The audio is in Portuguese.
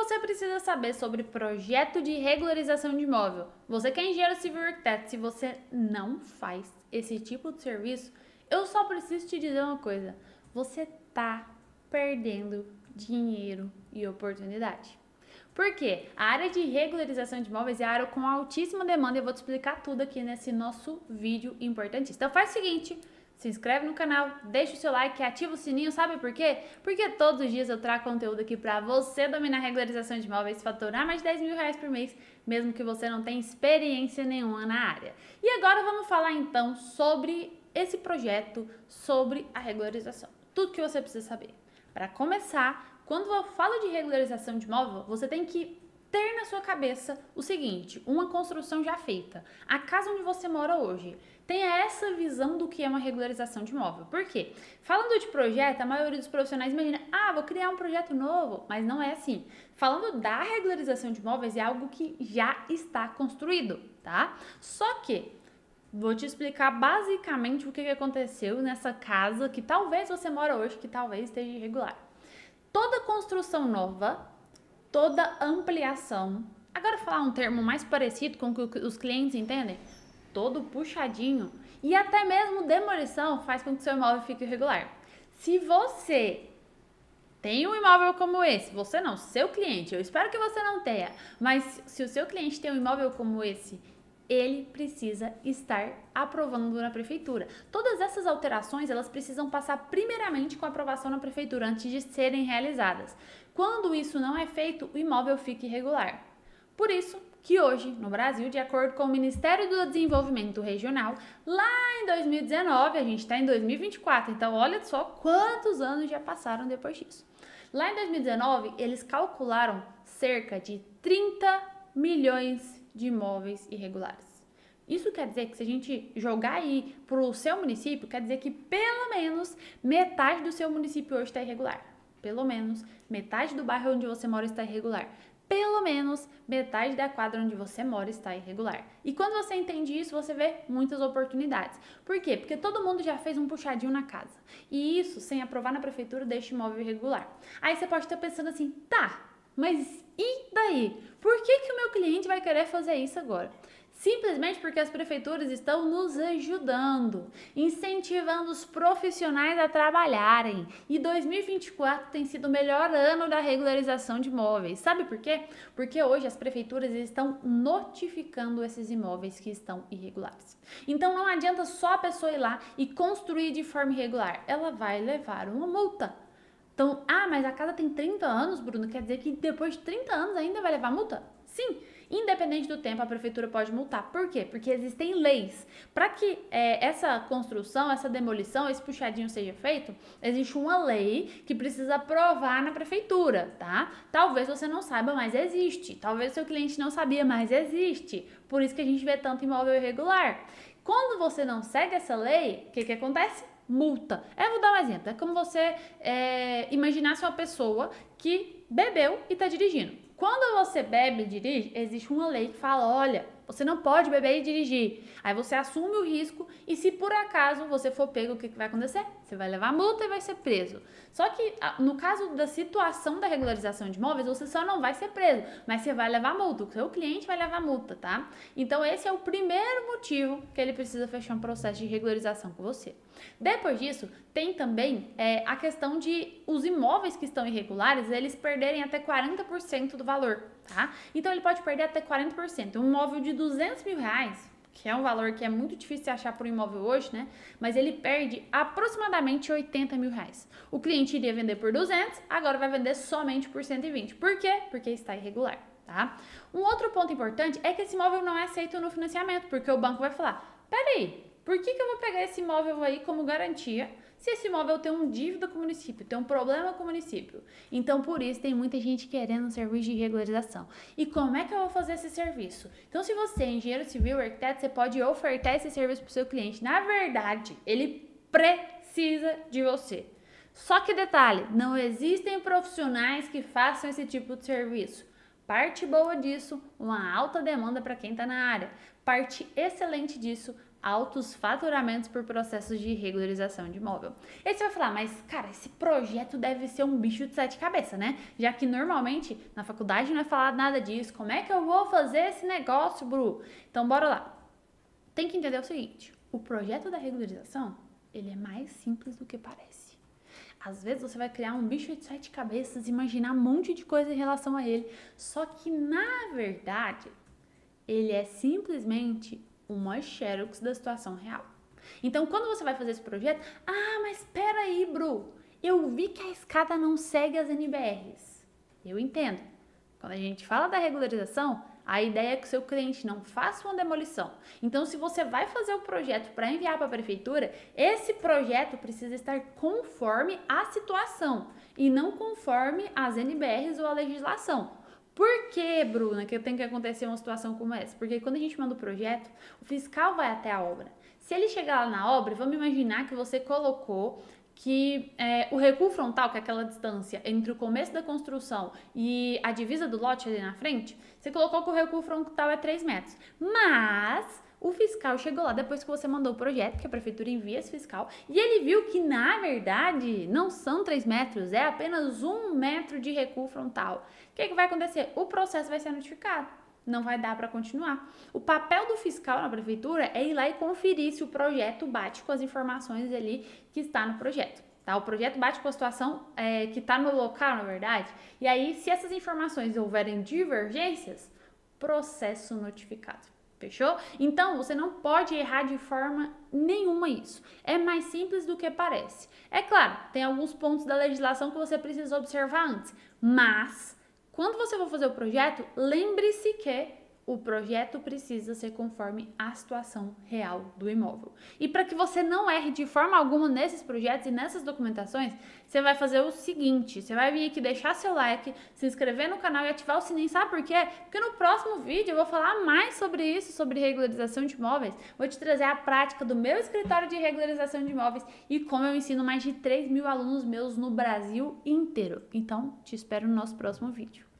você precisa saber sobre projeto de regularização de imóvel? Você que é engenheiro civil e arquiteto, se você não faz esse tipo de serviço, eu só preciso te dizer uma coisa. Você tá perdendo dinheiro e oportunidade. Por quê? A área de regularização de imóveis é a área com altíssima demanda e eu vou te explicar tudo aqui nesse nosso vídeo importantíssimo. Então faz o seguinte, se inscreve no canal, deixa o seu like, ativa o sininho, sabe por quê? Porque todos os dias eu trago conteúdo aqui para você dominar a regularização de imóveis, faturar mais de 10 mil reais por mês, mesmo que você não tenha experiência nenhuma na área. E agora vamos falar então sobre esse projeto, sobre a regularização. Tudo que você precisa saber. Para começar, quando eu falo de regularização de imóvel, você tem que ter na sua cabeça o seguinte, uma construção já feita. A casa onde você mora hoje, tenha essa visão do que é uma regularização de imóvel. Por quê? Falando de projeto, a maioria dos profissionais imagina, vou criar um projeto novo, mas não é assim. Falando da regularização de imóveis, é algo que já está construído, tá? Só que vou te explicar basicamente o que aconteceu nessa casa que talvez você mora hoje, que talvez esteja irregular. Toda construção nova, toda ampliação, agora falar um termo mais parecido com o que os clientes entendem, todo puxadinho e até mesmo demolição faz com que seu imóvel fique irregular. Se você tem um imóvel como esse, você não, seu cliente, eu espero que você não tenha, mas se o seu cliente tem um imóvel como esse, ele precisa estar aprovando na prefeitura. Todas essas alterações, elas precisam passar primeiramente com aprovação na prefeitura antes de serem realizadas. Quando isso não é feito, o imóvel fica irregular. Por isso que hoje, no Brasil, de acordo com o Ministério do Desenvolvimento Regional, lá em 2019, a gente está em 2024, então olha só quantos anos já passaram depois disso. Lá em 2019, eles calcularam cerca de 30 milhões de imóveis irregulares. Isso quer dizer que se a gente jogar aí para o seu município, quer dizer que pelo menos metade do seu município hoje está irregular. Pelo menos metade do bairro onde você mora está irregular. Pelo menos metade da quadra onde você mora está irregular. E quando você entende isso, você vê muitas oportunidades. Por quê? Porque todo mundo já fez um puxadinho na casa. E isso, sem aprovar na prefeitura, deixa o imóvel irregular. Aí você pode estar pensando assim, mas e daí? Por que o meu cliente vai querer fazer isso agora? Simplesmente porque as prefeituras estão nos ajudando, incentivando os profissionais a trabalharem. E 2024 tem sido o melhor ano da regularização de imóveis. Sabe por quê? Porque hoje as prefeituras estão notificando esses imóveis que estão irregulares. Então não adianta só a pessoa ir lá e construir de forma irregular. Ela vai levar uma multa. Então, mas a casa tem 30 anos, Bruno, quer dizer que depois de 30 anos ainda vai levar multa? Sim, independente do tempo, a prefeitura pode multar. Por quê? Porque existem leis. Para que essa construção, essa demolição, esse puxadinho seja feito, existe uma lei que precisa aprovar na prefeitura, tá? Talvez você não saiba, mas existe. Talvez o seu cliente não sabia, mas existe. Por isso que a gente vê tanto imóvel irregular. Quando você não segue essa lei, o que acontece? Multa. Eu vou dar um exemplo. É como você imaginasse uma pessoa que bebeu e está dirigindo. Quando você bebe e dirige, existe uma lei que fala, olha, você não pode beber e dirigir. Aí você assume o risco e se por acaso você for pego, o que vai acontecer? Você vai levar multa e vai ser preso. Só que no caso da situação da regularização de imóveis, você só não vai ser preso, mas você vai levar multa. O seu cliente vai levar multa, tá? Então esse é o primeiro motivo que ele precisa fechar um processo de regularização com você. Depois disso, tem também a questão de os imóveis que estão irregulares, eles perderem até 40% do valor, tá? Então ele pode perder até 40%. Um imóvel de 200 mil reais, que é um valor que é muito difícil de achar por um imóvel hoje, né? Mas ele perde aproximadamente 80 mil reais. O cliente iria vender por 200, agora vai vender somente por 120. Por quê? Porque está irregular, tá? Um outro ponto importante é que esse imóvel não é aceito no financiamento, porque o banco vai falar, peraí, por que eu vou pegar esse imóvel aí como garantia se esse imóvel tem um dívida com o município, tem um problema com o município? Então, por isso, tem muita gente querendo um serviço de regularização. E como é que eu vou fazer esse serviço? Então, se você é engenheiro civil, arquiteto, você pode ofertar esse serviço para o seu cliente. Na verdade, ele precisa de você. Só que detalhe, não existem profissionais que façam esse tipo de serviço. Parte boa disso, uma alta demanda para quem está na área. Parte excelente disso, altos faturamentos por processos de regularização de imóvel. E aí você vai falar, mas cara, esse projeto deve ser um bicho de sete cabeças, né? Já que normalmente na faculdade não é falado nada disso. Como é que eu vou fazer esse negócio, Bru? Então bora lá. Tem que entender o seguinte, o projeto da regularização, ele é mais simples do que parece. Às vezes você vai criar um bicho de sete cabeças, imaginar um monte de coisa em relação a ele, só que na verdade, ele é simplesmente uma xerox da situação real. Então, quando você vai fazer esse projeto, mas espera aí, Bru, eu vi que a escada não segue as NBRs. Eu entendo. Quando a gente fala da regularização, a ideia é que o seu cliente não faça uma demolição. Então, se você vai fazer o projeto para enviar para a prefeitura, esse projeto precisa estar conforme a situação e não conforme as NBRs ou a legislação. Por que, Bruna, que tem que acontecer uma situação como essa? Porque quando a gente manda o projeto, o fiscal vai até a obra. Se ele chegar lá na obra, vamos imaginar que você colocou que o recuo frontal, que é aquela distância entre o começo da construção e a divisa do lote ali na frente, você colocou que o recuo frontal é 3 metros. Mas o fiscal chegou lá depois que você mandou o projeto, que a prefeitura envia esse fiscal, e ele viu que, na verdade, não são 3 metros, é apenas 1 metro de recuo frontal. O que vai acontecer? O processo vai ser notificado. Não vai dar para continuar. O papel do fiscal na prefeitura é ir lá e conferir se o projeto bate com as informações ali que está no projeto. Tá? O projeto bate com a situação que está no local, na verdade. E aí, se essas informações houverem divergências, processo notificado. Fechou? Então, você não pode errar de forma nenhuma isso. É mais simples do que parece. É claro, tem alguns pontos da legislação que você precisa observar antes, mas quando você for fazer o projeto, lembre-se que o projeto precisa ser conforme a situação real do imóvel. E para que você não erre de forma alguma nesses projetos e nessas documentações, você vai fazer o seguinte, você vai vir aqui deixar seu like, se inscrever no canal e ativar o sininho, sabe por quê? Porque no próximo vídeo eu vou falar mais sobre isso, sobre regularização de imóveis, vou te trazer a prática do meu escritório de regularização de imóveis e como eu ensino mais de 3.000 alunos meus no Brasil inteiro. Então, te espero no nosso próximo vídeo.